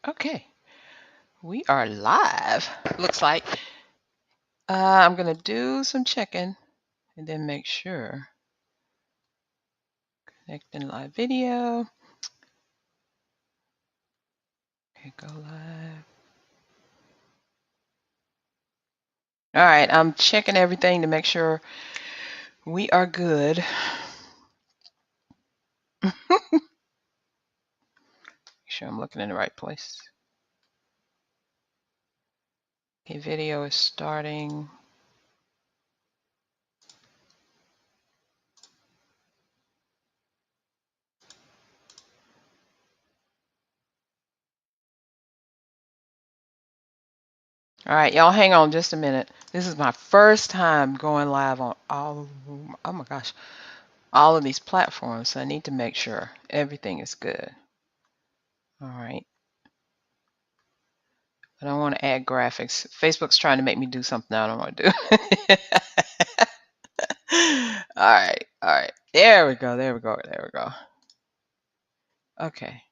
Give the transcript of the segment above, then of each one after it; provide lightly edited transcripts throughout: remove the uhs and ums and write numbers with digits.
Okay, we are live. Looks like I'm gonna do some checking and then make sure. Connecting live video. Okay, go live. All right, I'm checking everything to make sure we are good. Make sure I'm looking in the right place. Okay, video is starting. All right, y'all hang on just a minute. This is my first time going live on oh my gosh, all of these platforms. So I need to make sure everything is good. All right. I don't want to add graphics. Facebook's trying to make me do something I don't want to do. All right. There we go. Okay. I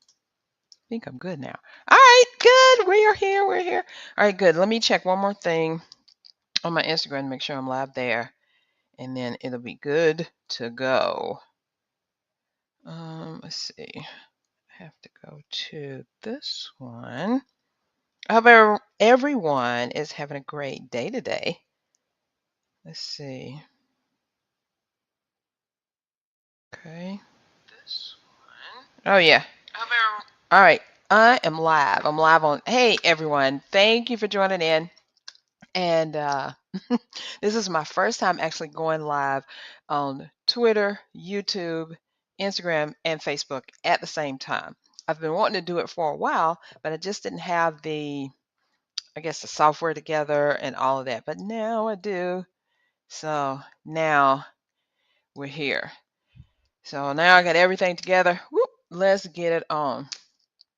think I'm good now. All right, good. We're here. All right, good. Let me check one more thing on my Instagram to make sure I'm live there, and then it'll be good to go. Let's see. I have to go to this one. I hope everyone is having a great day today. Let's see. Okay. This one. Oh, yeah. All right. I am live. I'm live on. Hey, everyone. Thank you for joining in. And this is my first time actually going live on Twitter, YouTube, Instagram, and Facebook at the same time. I've been wanting to do it for a while, but I just didn't have the software together and all of that. But now I do. So now we're here. So now I got everything together. Whoop, let's get it on.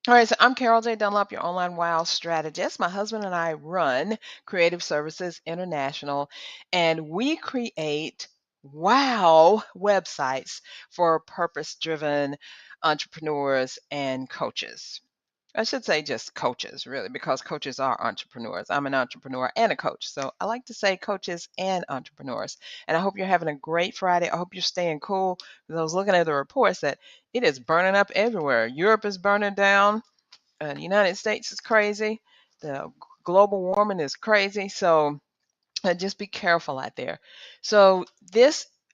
All right, so I'm Carol J. Dunlop, your online WOW strategist. My husband and I run Creative Services International, and we create WOW websites for purpose-driven entrepreneurs and coaches. I should say just coaches, really, because coaches are entrepreneurs. I'm an entrepreneur and a coach. So I like to say coaches and entrepreneurs. And I hope you're having a great Friday. I hope you're staying cool. Because I was looking at the reports that it is burning up everywhere. Europe is burning down. The United States is crazy. The global warming is crazy. So just be careful out there. So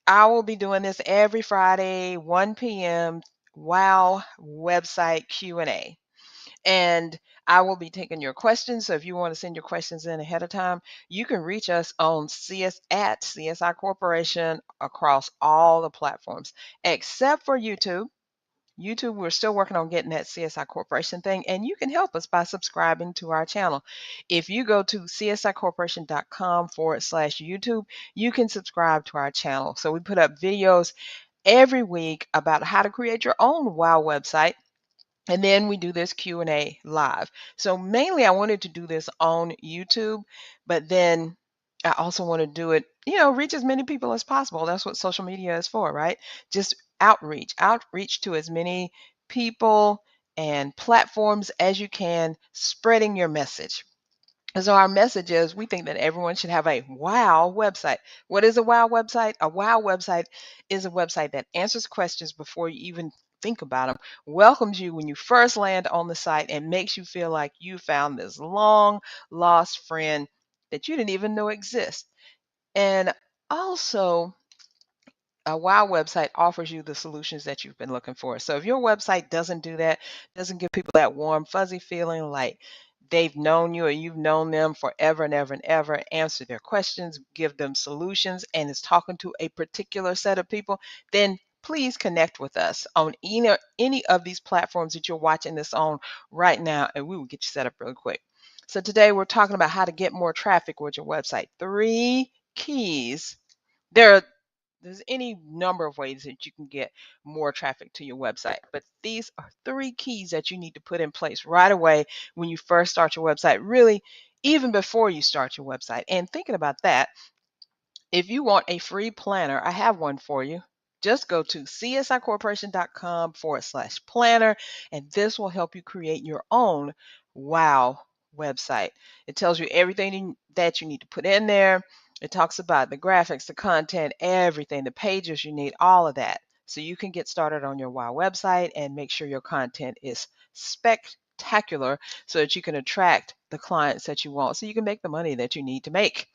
I will be doing this every Friday, 1 p.m. WOW website Q&A. And I will be taking your questions. So if you want to send your questions in ahead of time, you can reach us on at CSI Corporation across all the platforms, except for YouTube. YouTube, we're still working on getting that CSI Corporation thing, and you can help us by subscribing to our channel. If you go to csicorporation.com/YouTube, you can subscribe to our channel. So we put up videos every week about how to create your own WOW website. And then we do this Q&A live. So mainly I wanted to do this on YouTube, but then I also want to do it, reach as many people as possible. That's what social media is for, right? Just outreach to as many people and platforms as you can, spreading your message. And so our message is we think that everyone should have a WOW website. What is a WOW website? A WOW website is a website that answers questions before you even think about them, welcomes you when you first land on the site, and makes you feel like you found this long lost friend that you didn't even know exists. And also, a WOW website offers you the solutions that you've been looking for. So if your website doesn't do that, doesn't give people that warm, fuzzy feeling like they've known you or you've known them forever and ever and ever, answer their questions, give them solutions, and is talking to a particular set of people, then please connect with us on any of these platforms that you're watching this on right now, and we will get you set up really quick. So today we're talking about how to get more traffic with your website. 3 keys. There's any number of ways that you can get more traffic to your website, but these are 3 keys that you need to put in place right away when you first start your website, really even before you start your website. And thinking about that, if you want a free planner, I have one for you. Just go to csicorporation.com/planner, and this will help you create your own Wow website. It tells you everything that you need to put in there. It talks about the graphics, the content, everything, the pages you need, all of that. So you can get started on your Wow website and make sure your content is spectacular so that you can attract the clients that you want so you can make the money that you need to make.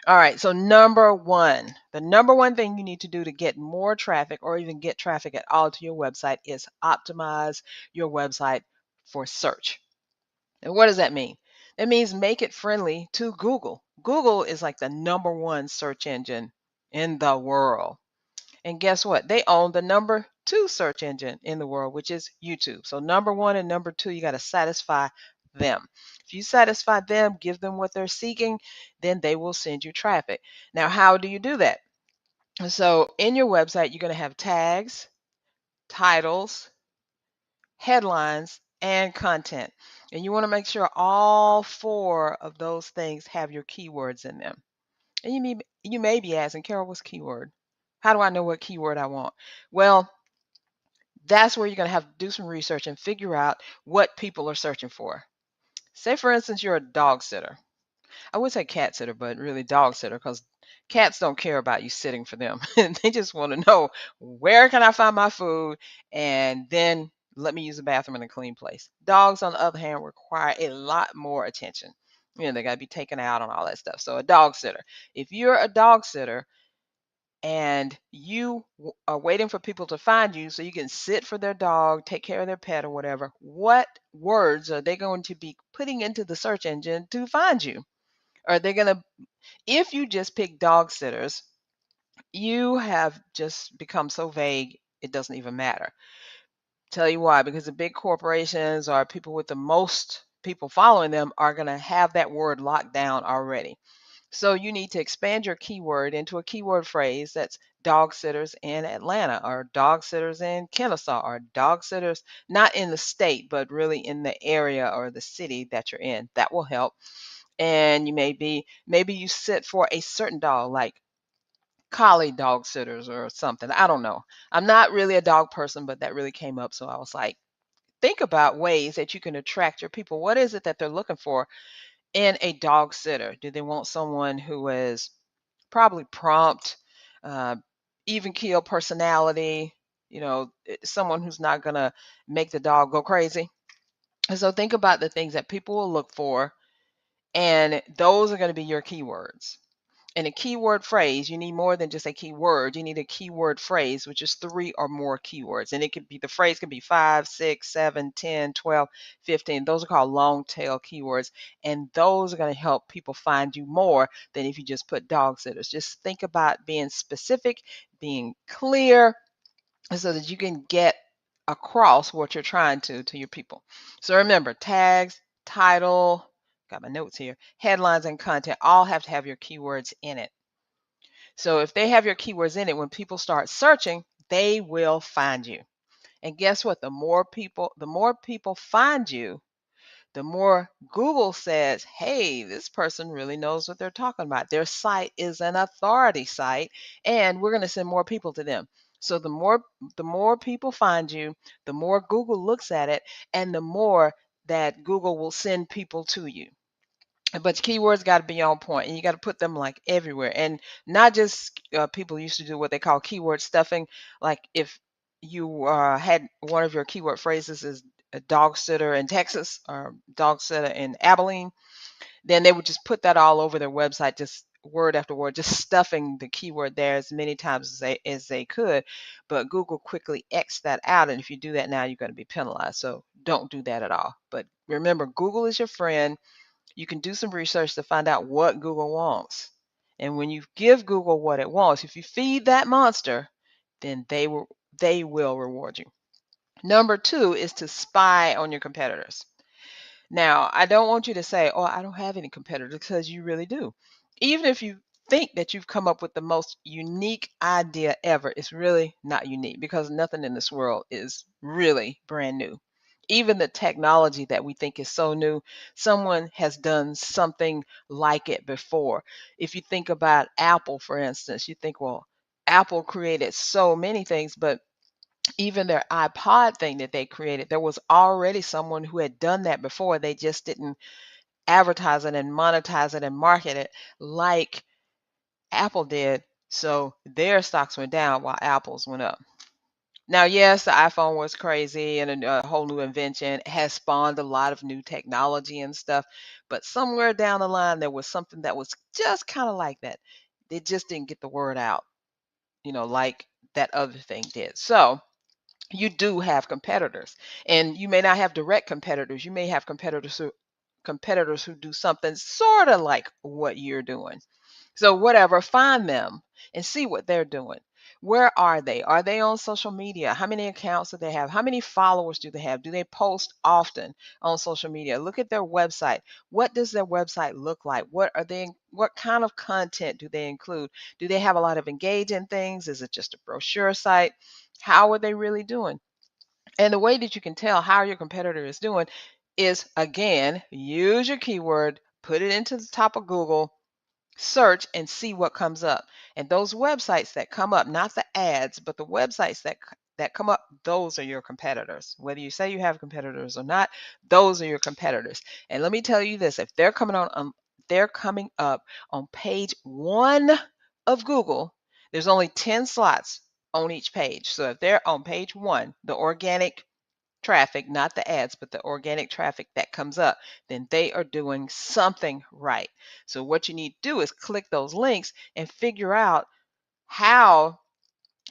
All right, so the number one thing you need to do to get more traffic or even get traffic at all to your website is optimize your website for search. And what does that mean? It means make it friendly to Google. Google is like the number one search engine in the world. And guess what? They own the number two search engine in the world, which is YouTube. So number one and number two, you got to satisfy them. If you satisfy them, give them what they're seeking, then they will send you traffic. Now, how do you do that? So in your website, you're going to have tags, titles, headlines, and content. And you want to make sure all four of those things have your keywords in them. And you may be asking, Carol, what's keyword? How do I know what keyword I want? Well, that's where you're going to have to do some research and figure out what people are searching for. Say, for instance, you're a dog sitter. I would say cat sitter, but really dog sitter because cats don't care about you sitting for them. They just want to know, where can I find my food, and then let me use the bathroom in a clean place. Dogs, on the other hand, require a lot more attention. They got to be taken out and all that stuff. So a dog sitter. If you're a dog sitter and you are waiting for people to find you so you can sit for their dog, take care of their pet or whatever, what words are they going to be putting into the search engine to find you? Are they going to, if you just pick dog sitters, you have just become so vague, it doesn't even matter. Tell you why, because the big corporations or people with the most people following them are going to have that word locked down already. So you need to expand your keyword into a keyword phrase that's dog sitters in Atlanta or dog sitters in Kennesaw or dog sitters not in the state, but really in the area or the city that you're in. That will help. And maybe you sit for a certain dog, like collie dog sitters or something. I don't know. I'm not really a dog person, but that really came up. So I was like, think about ways that you can attract your people. What is it that they're looking for in a dog sitter? Do they want someone who is probably prompt, uh, even keel personality, someone who's not going to make the dog go crazy? And so think about the things that people will look for, and those are going to be your keywords. And a keyword phrase, you need more than just a keyword. You need a keyword phrase, which is 3 or more keywords. And the phrase can be 5, 6, 7, 10, 12, 15. Those are called long tail keywords. And those are going to help people find you more than if you just put dog sitters. Just think about being specific, being clear, so that you can get across what you're trying to your people. So remember, tags, title, got my notes here, headlines, and content all have to have your keywords in it. So if they have your keywords in it, when people start searching, they will find you. And guess what? The more people find you, the more Google says, hey, this person really knows what they're talking about. Their site is an authority site, and we're going to send more people to them. So the more people find you, the more Google looks at it, and the more that Google will send people to you. But keywords got to be on point, and you got to put them like everywhere, and not just people used to do what they call keyword stuffing. Like if you had one of your keyword phrases is a dog sitter in Texas or dog sitter in Abilene, then they would just put that all over their website, just word after word, just stuffing the keyword there as many times as they could. But Google quickly X that out, and if you do that now, you're going to be penalized. So don't do that at all. But remember, Google is your friend. You can do some research to find out what Google wants. And when you give Google what it wants, if you feed that monster, then they will reward you. Number 2 is to spy on your competitors. Now, I don't want you to say, oh, I don't have any competitors, because you really do. Even if you think that you've come up with the most unique idea ever, it's really not unique, because nothing in this world is really brand new. Even the technology that we think is so new, someone has done something like it before. If you think about Apple, for instance, you think, well, Apple created so many things, but even their iPod thing that they created, there was already someone who had done that before. They just didn't advertise it and monetize it and market it like Apple did. So their stocks went down while Apple's went up. Now, yes, the iPhone was crazy and a whole new invention. It has spawned a lot of new technology and stuff. But somewhere down the line, there was something that was just kind of like that. It just didn't get the word out, like that other thing did. So you do have competitors, and you may not have direct competitors. You may have competitors who do something sort of like what you're doing. So whatever, find them and see what they're doing. Where are they? Are they on social media? How many accounts do they have? How many followers do they have? Do they post often on social media? Look at their website. What does their website look like? What kind of content do they include? Do they have a lot of engaging things? Is it just a brochure site? How are they really doing? And the way that you can tell how your competitor is doing is, again, use your keyword, put it into the top of Google, search and see what comes up. And those websites that come up, not the ads, but the websites that come up, those are your competitors. Whether you say you have competitors or not, those are your competitors. And let me tell you this, if they're coming up on page 1 of Google, there's only 10 slots on each page. So if they're on page 1, the organic traffic, not the ads, but the organic traffic that comes up, then they are doing something right. So what you need to do is click those links and figure out how,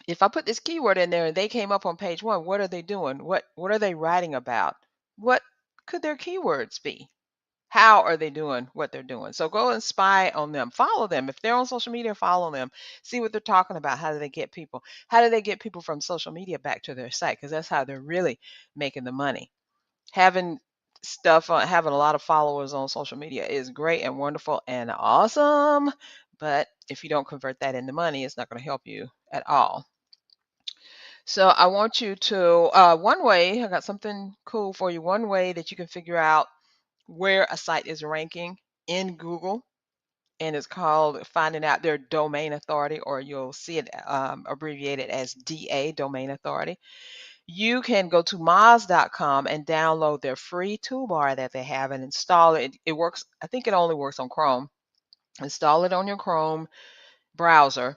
if I put this keyword in there and they came up on page 1, what are they doing? What are they writing about? What could their keywords be? How are they doing what they're doing? So go and spy on them. Follow them. If they're on social media, follow them. See what they're talking about. How do they get people? How do they get people from social media back to their site? Because that's how they're really making the money. Having a lot of followers on social media is great and wonderful and awesome. But if you don't convert that into money, it's not going to help you at all. So I want you to, one way, I got something cool for you. One way that you can figure out where a site is ranking in Google, and it's called finding out their domain authority, or you'll see it abbreviated as DA, domain authority. You can go to Moz.com and download their free toolbar that they have and install it. It works, I think it only works on Chrome. Install it on your Chrome browser.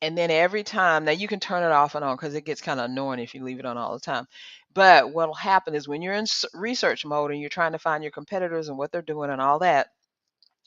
And then every time, now you can turn it off and on because it gets kind of annoying if you leave it on all the time. But what will happen is when you're in research mode and you're trying to find your competitors and what they're doing and all that,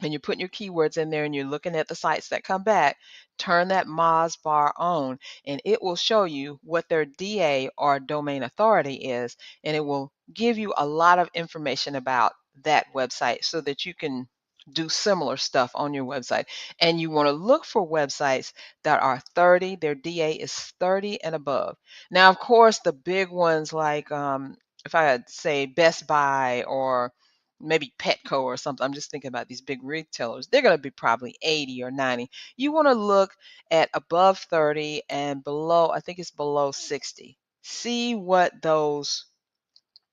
and you're putting your keywords in there and you're looking at the sites that come back, turn that Moz bar on and it will show you what their DA or domain authority is, and it will give you a lot of information about that website so that you can do similar stuff on your website. And you want to look for websites that are 30, their DA is 30 and above. Now, of course, the big ones like if I had say Best Buy or maybe Petco or something. I'm just thinking about these big retailers. They're going to be probably 80 or 90. You want to look at above 30 and below, I think it's below 60. See what those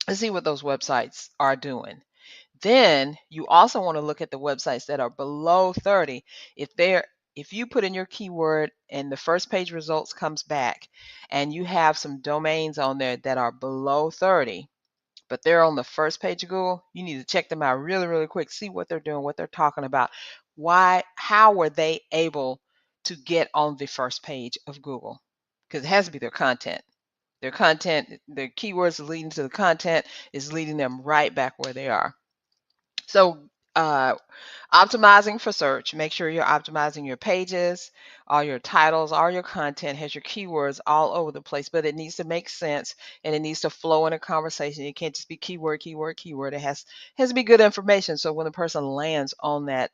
websites are doing. Then you also want to look at the websites that are below 30. If you put in your keyword and the first page results comes back and you have some domains on there that are below 30, but they're on the first page of Google, you need to check them out really, really quick. See what they're doing, what they're talking about. How were they able to get on the first page of Google? Because it has to be their content. Their content, their keywords leading to the content is leading them right back where they are. So optimizing for search, make sure you're optimizing your pages, all your titles, all your content has your keywords all over the place, but it needs to make sense and it needs to flow in a conversation. It can't just be keyword, keyword, keyword. It has to be good information. So when the person lands on that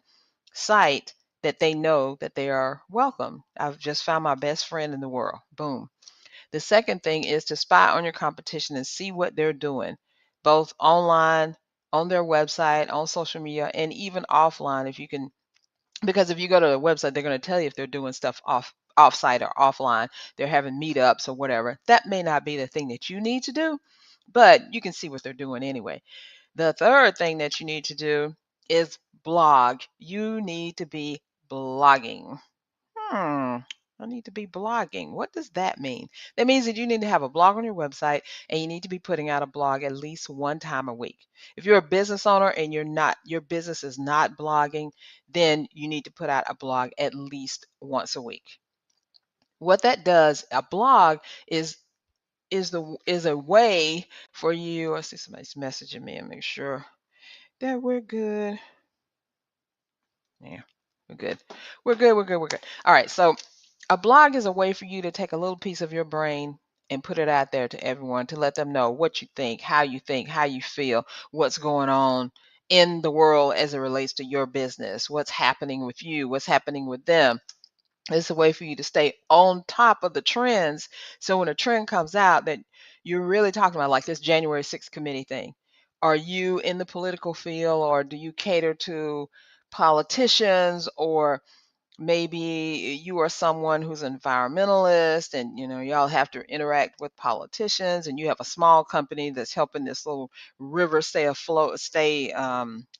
site, that they know that they are welcome. I've just found my best friend in the world. Boom. The second thing is to spy on your competition and see what they're doing, both online, on their website, on social media, and even offline if you can, because if you go to the website, they're going to tell you if they're doing stuff off-site or offline. They're having meetups or whatever. That may not be the thing that you need to do, but you can see what they're doing anyway. The third thing that you need to do is blog. You need to be blogging. I need to be blogging. What does that mean? That means that you need to have a blog on your website and you need to be putting out a blog at least one time a week. If you're a business owner and your business is not blogging, then you need to put out a blog at least once a week. What that does, a blog is a way for you. I see somebody's messaging me and make sure that we're good. Yeah, we're good. We're good. We're good. We're good. All right. So a blog is a way for you to take a little piece of your brain and put it out there to everyone to let them know what you think, how you feel, what's going on in the world as it relates to your business, what's happening with you, what's happening with them. It's a way for you to stay on top of the trends. So when a trend comes out that you're really talking about, like this January 6th committee thing, are you in the political field or do you cater to politicians, or maybe you are someone who's an environmentalist and y'all have to interact with politicians, and you have a small company that's helping this little river stay afloat, stay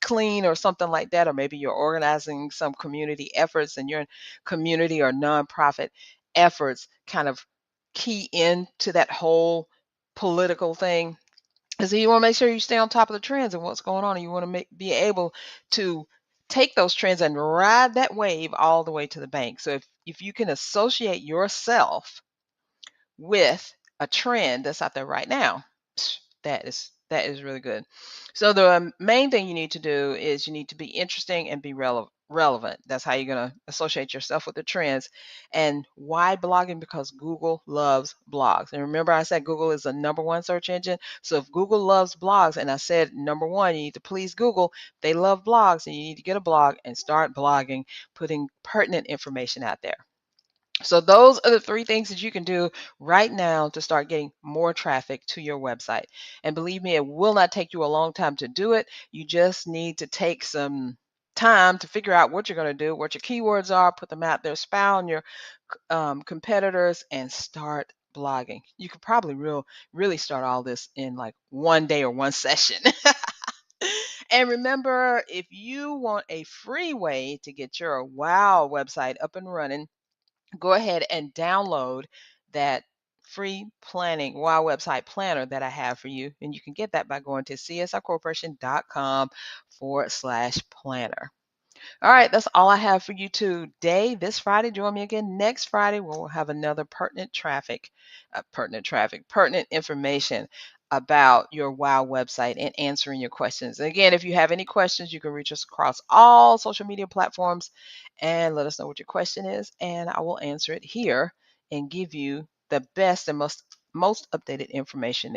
clean or something like that, or maybe you're organizing some community efforts and your community or nonprofit efforts kind of key into that whole political thing. And so you want to make sure you stay on top of the trends and what's going on, and you want to be able to take those trends and ride that wave all the way to the bank. So if you can associate yourself with a trend that's out there right now, that is really good. So the main thing you need to do is you need to be interesting and be relevant. That's how you're going to associate yourself with the trends. And why blogging? Because Google loves blogs. And remember, I said Google is the #1 search engine. So if Google loves blogs, and I said #1, you need to please Google, they love blogs, and you need to get a blog and start blogging, putting pertinent information out there. So those are the 3 things that you can do right now to start getting more traffic to your website. And believe me, it will not take you a long time to do it. You just need to take some time to figure out what you're going to do, what your keywords are, put them out there, spy on your competitors, and start blogging. You could probably really start all this in like one day or one session. And remember, if you want a free way to get your wow website up and running, go ahead and download that free planning wow website planner that I have for you. And you can get that by going to csrcorporation.com/planner. All right, that's all I have for you today. This Friday, join me again next Friday when we'll have another pertinent information about your wow website and answering your questions. And again, if you have any questions, you can reach us across all social media platforms and let us know what your question is, and I will answer it here and give you the best and most updated information